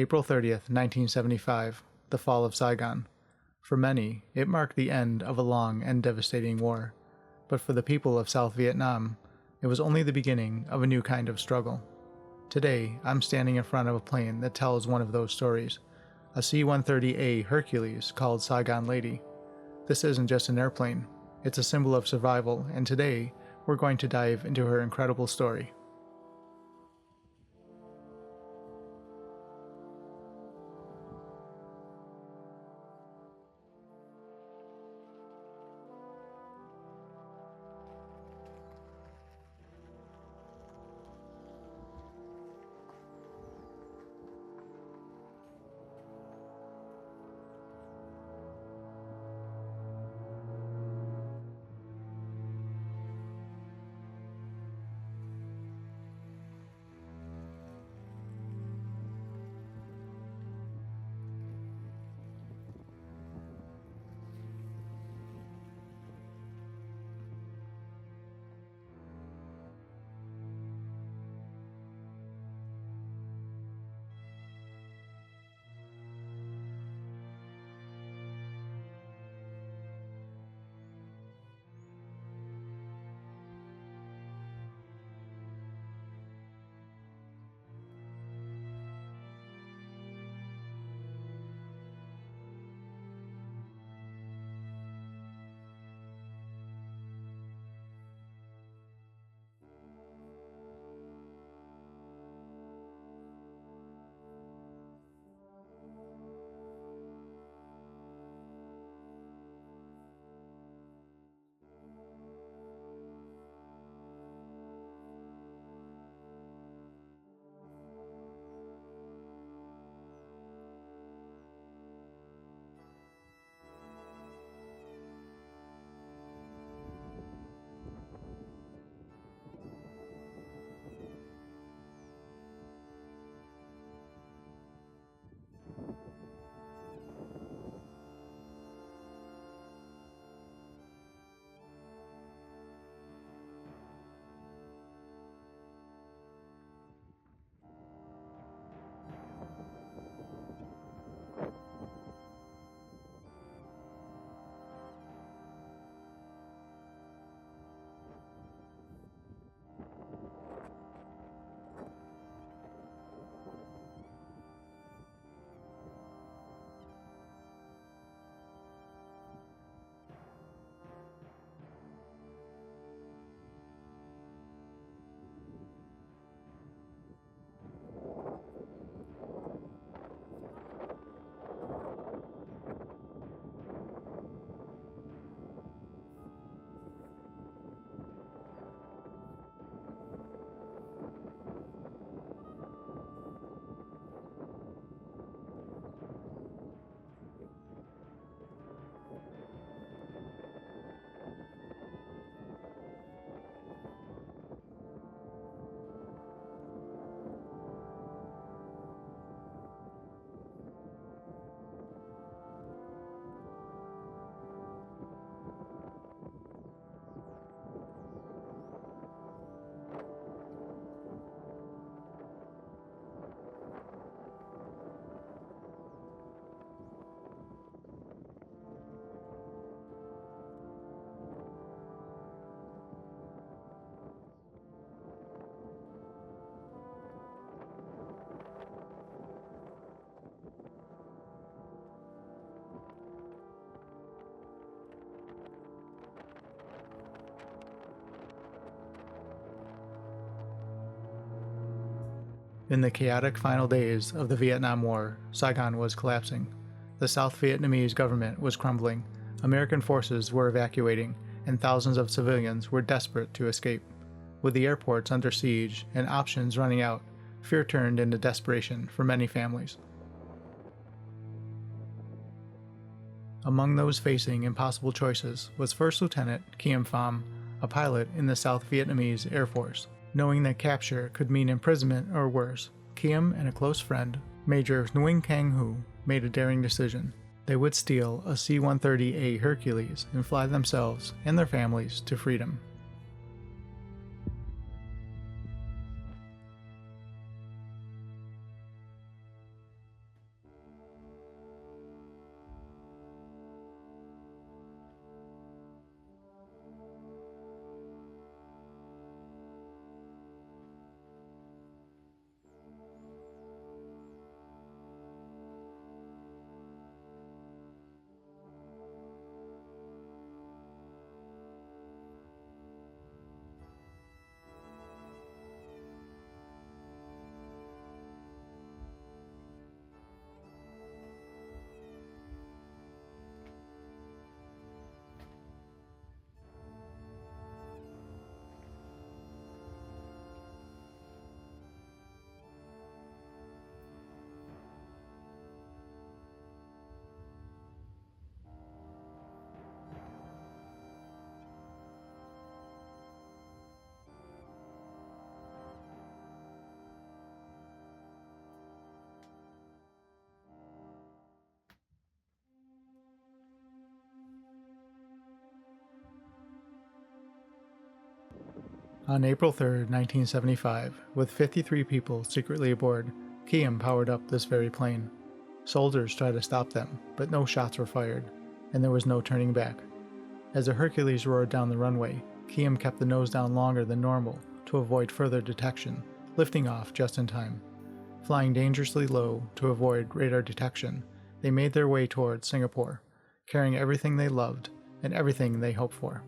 April 30th, 1975, the fall of Saigon. For many, it marked the end of a long and devastating war. But for the people of South Vietnam, it was only the beginning of a new kind of struggle. Today, I'm standing in front of a plane that tells one of those stories, a C-130A Hercules called Saigon Lady. This isn't just an airplane, it's a symbol of survival, and today, we're going to dive into her incredible story. In the chaotic final days of the Vietnam War, Saigon was collapsing. The South Vietnamese government was crumbling, American forces were evacuating, and thousands of civilians were desperate to escape. With the airports under siege and options running out, fear turned into desperation for many families. Among those facing impossible choices was First Lieutenant Khiêm Phạm, a pilot in the South Vietnamese Air Force. Knowing that capture could mean imprisonment or worse, Khiêm and a close friend, Major Nguyen Cang Hu, made a daring decision. They would steal a C-130A Hercules and fly themselves and their families to freedom. On April 3, 1975, with 53 people secretly aboard, Khiêm powered up this very plane. Soldiers tried to stop them, but no shots were fired, and there was no turning back. As the Hercules roared down the runway, Khiêm kept the nose down longer than normal to avoid further detection, lifting off just in time. Flying dangerously low to avoid radar detection, they made their way towards Singapore, carrying everything they loved and everything they hoped for.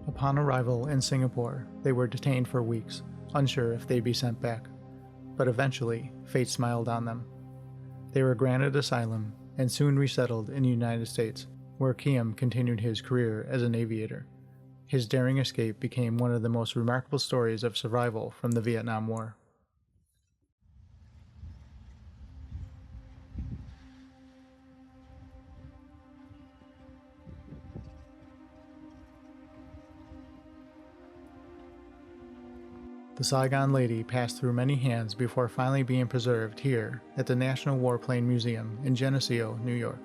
Upon arrival in Singapore, they were detained for weeks, unsure if they'd be sent back. But eventually, fate smiled on them. They were granted asylum and soon resettled in the United States, where Khiêm continued his career as an aviator. His daring escape became one of the most remarkable stories of survival from the Vietnam War. The Saigon Lady passed through many hands before finally being preserved here at the National Warplane Museum in Geneseo, New York.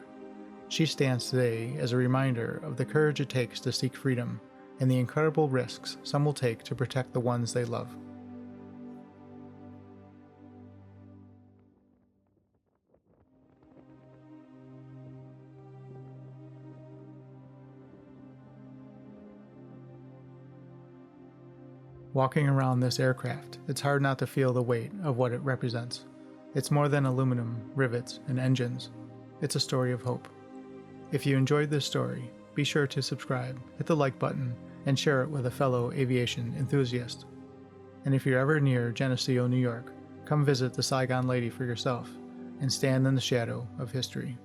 She stands today as a reminder of the courage it takes to seek freedom and the incredible risks some will take to protect the ones they love. Walking around this aircraft, it's hard not to feel the weight of what it represents. It's more than aluminum, rivets, and engines. It's a story of hope. If you enjoyed this story, be sure to subscribe, hit the like button, and share it with a fellow aviation enthusiast. And if you're ever near Geneseo, New York, come visit the Saigon Lady for yourself and stand in the shadow of history.